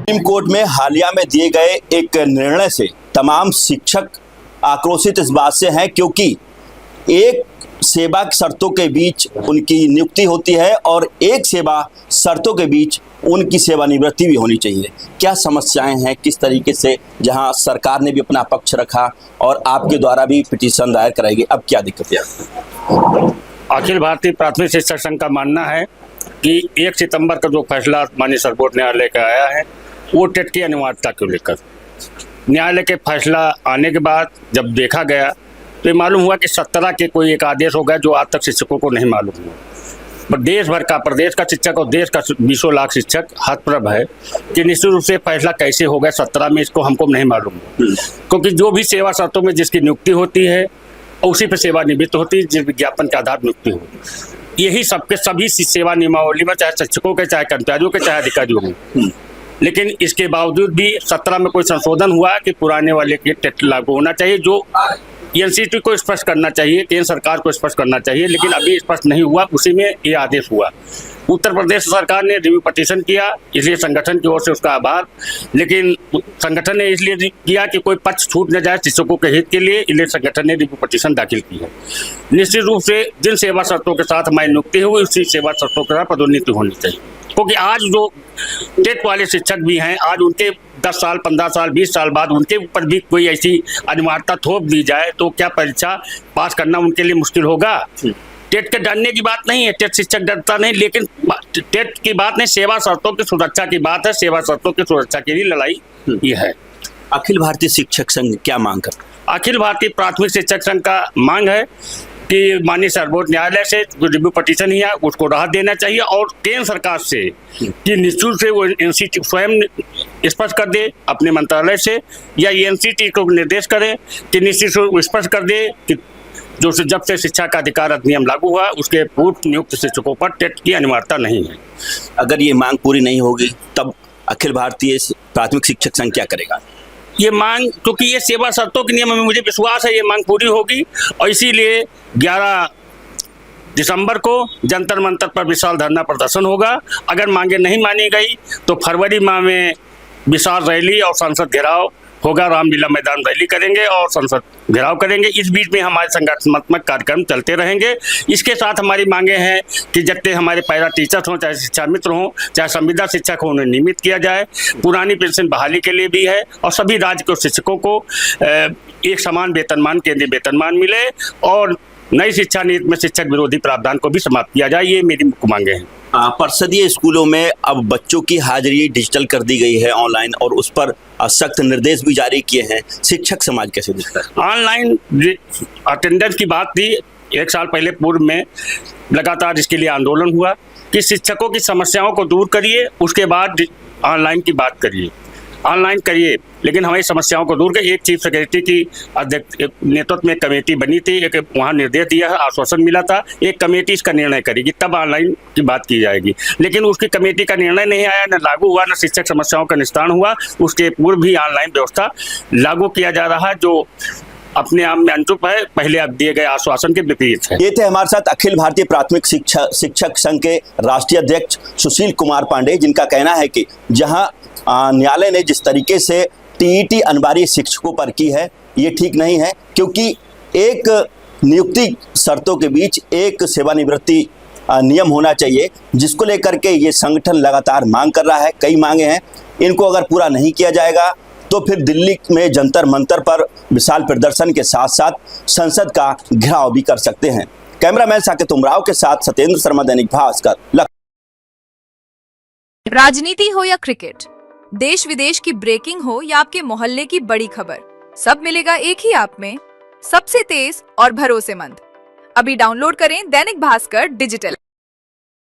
Supreme court में हालिया में दिए गए एक निर्णय से तमाम शिक्षक आक्रोशित इस बात से हैं, क्योंकि एक सेवा शर्तों के बीच उनकी नियुक्ति होती है और एक सेवा शर्तों के बीच उनकी सेवानिवृत्ति भी होनी चाहिए। क्या समस्याएं हैं, किस तरीके से, जहां सरकार ने भी अपना पक्ष रखा और आपके द्वारा भी पिटीशन दायर कराई गई, अब क्या दिक्कत है? अखिल भारतीय प्राथमिक शिक्षक संघ का मानना है कि 1 सितंबर का जो फैसला माननीय सर्वोच्च न्यायालय का आया है वो टेट की अनिवार्यता को लेकर, न्यायालय के फैसला आने के बाद जब देखा गया तो ये मालूम हुआ कि 17 के कोई एक आदेश हो गया जो आज तक शिक्षकों को नहीं मालूम हुआ। प्रदेश भर का, प्रदेश का शिक्षक और देश का 20 लाख शिक्षक हतप्रभ है कि निश्चित रूप से फैसला कैसे हो गया 17 में, इसको हमको नहीं मालूम, क्योंकि जो भी सेवा शर्तों में जिसकी नियुक्ति होती है उसी पर सेवानिवृत्त होती है, जिस विज्ञापन के आधार नियुक्ति हो। यही सबके सभी सेवा नियमावली में, चाहे शिक्षकों के, चाहे कर्मचारियों के, चाहे अधिकारियों में। लेकिन इसके बावजूद भी 17 में कोई संशोधन हुआ कि पुराने वाले के टेट लागू होना चाहिए, जो एनसीटी को स्पष्ट करना चाहिए, केंद्र सरकार को स्पष्ट करना चाहिए, लेकिन अभी स्पष्ट नहीं हुआ। उसी में ये आदेश हुआ। उत्तर प्रदेश सरकार ने रिव्यू पटिशन किया, इसलिए संगठन की ओर से उसका आभार, लेकिन संगठन ने इसलिए किया कि कोई पक्ष छूट न जाए शिक्षकों के हित के लिए, इसलिए संगठन ने रिव्यू पटिशन दाखिल की है। निश्चित रूप से जिन सेवा शर्तों के साथ हमारी नियुक्ति हुई उसी सेवा शर्तों के साथ पदोन्नति होनी चाहिए, क्योंकि आज जो टेट वाले शिक्षक भी हैं, आज उनके 10 साल, 15 साल, 20 साल बाद उनके ऊपर भी कोई ऐसी अनिवार्यता थोप दी जाए तो क्या परीक्षा पास करना उनके लिए मुश्किल होगा? टेट के डरने की बात नहीं है, टेट शिक्षक डरता नहीं, लेकिन टेट की बात नहीं, सेवा शर्तों की सुरक्षा की बात है। सेवा शर्तों की सुरक्षा के लिए लड़ाई ये है। अखिल भारतीय शिक्षक संघ क्या मांग कर? अखिल भारतीय प्राथमिक शिक्षक संघ का मांग है कि माननीय सर्वोच्च न्यायालय से जो रिव्यू पटिशन ही है उसको राहत देना चाहिए और केंद्र सरकार से कि निश्चित से वो एनसीटी स्वयं स्पष्ट कर दे अपने मंत्रालय से, या एनसीटी को निर्देश करे कि निश्चित से स्पष्ट कर दे कि जो जब से शिक्षा का अधिकार अधिनियम लागू हुआ उसके पूर्व नियुक्त शिक्षकों पर टेट की अनिवार्यता नहीं है। अगर ये मांग पूरी नहीं होगी तब अखिल भारतीय प्राथमिक शिक्षक संघ क्या करेगा? ये मांग, क्योंकि ये सेवा शर्तों के नियम में मुझे विश्वास है ये मांग पूरी होगी, और इसीलिए 11 दिसंबर को जंतर मंतर पर विशाल धरना प्रदर्शन होगा। अगर मांगे नहीं मानी गई तो फरवरी माह में विशाल रैली और संसद घेराव होगा, रामलीला मैदान रैली करेंगे और संसद घेराव करेंगे। इस बीच में हमारे संगठनात्मक कार्यक्रम चलते रहेंगे। इसके साथ हमारी मांगे हैं कि जितने हमारे पैरा टीचर्स हों, चाहे शिक्षा मित्र हों, चाहे संविदा शिक्षक हों, उन्हें नियमित किया जाए। पुरानी पेंशन बहाली के लिए भी है, और सभी राज्य के शिक्षकों को एक समान वेतनमान, केंद्रीय वेतनमान मिले, और नई शिक्षा नीति में शिक्षक विरोधी प्रावधान को भी समाप्त किया जाए। ये मेरी मुख्य मांगे हैं। परिषदीय स्कूलों में अब बच्चों की हाजिरी डिजिटल कर दी गई है ऑनलाइन, और उस पर सख्त निर्देश भी जारी किए हैं। शिक्षक समाज कैसे देखता है? ऑनलाइन अटेंडेंस की बात थी 1 साल पहले, पूर्व में लगातार इसके लिए आंदोलन हुआ कि शिक्षकों की समस्याओं को दूर करिए, उसके बाद ऑनलाइन की बात करिए, ऑनलाइन करिए, लेकिन हमारी समस्याओं को दूर कर। एक चीफ सेक्रेटरी की नेतृत्व में कमेटी बनी थी, एक वहाँ निर्देश दिया है, आश्वासन मिला था, एक कमेटी इसका निर्णय करेगी, तब ऑनलाइन की बात की जाएगी। लेकिन उसकी कमेटी का निर्णय नहीं आया, न लागू हुआ, न शिक्षक समस्याओं का निस्तारण हुआ। उसके पूर्व भी ऑनलाइन व्यवस्था लागू किया जा रहा है, जो अपने आप में अनुरूप है, पहले अब दिए गए आश्वासन के विपरीत है। ये थे हमारे साथ अखिल भारतीय प्राथमिक शिक्षक संघ के राष्ट्रीय अध्यक्ष सुशील कुमार पांडे, जिनका कहना है कि जहां न्यायालय ने जिस तरीके से टीईटी अनिवार्य शिक्षकों पर की है ये ठीक नहीं है, क्योंकि एक नियुक्ति शर्तों के बीच एक सेवानिवृत्ति नियम होना चाहिए, जिसको लेकर के ये संगठन लगातार मांग कर रहा है। कई मांगे हैं, इनको अगर पूरा नहीं किया जाएगा तो फिर दिल्ली में जंतर मंतर पर विशाल प्रदर्शन के साथ साथ संसद का घेराव भी कर सकते हैं। कैमरामैन साकेत उमराव के साथ सत्येंद्र शर्मा, दैनिक भास्कर। राजनीति हो या क्रिकेट, देश विदेश की ब्रेकिंग हो या आपके मोहल्ले की बड़ी खबर, सब मिलेगा एक ही ऐप में, सबसे तेज और भरोसेमंद। अभी डाउनलोड करें दैनिक भास्कर डिजिटल।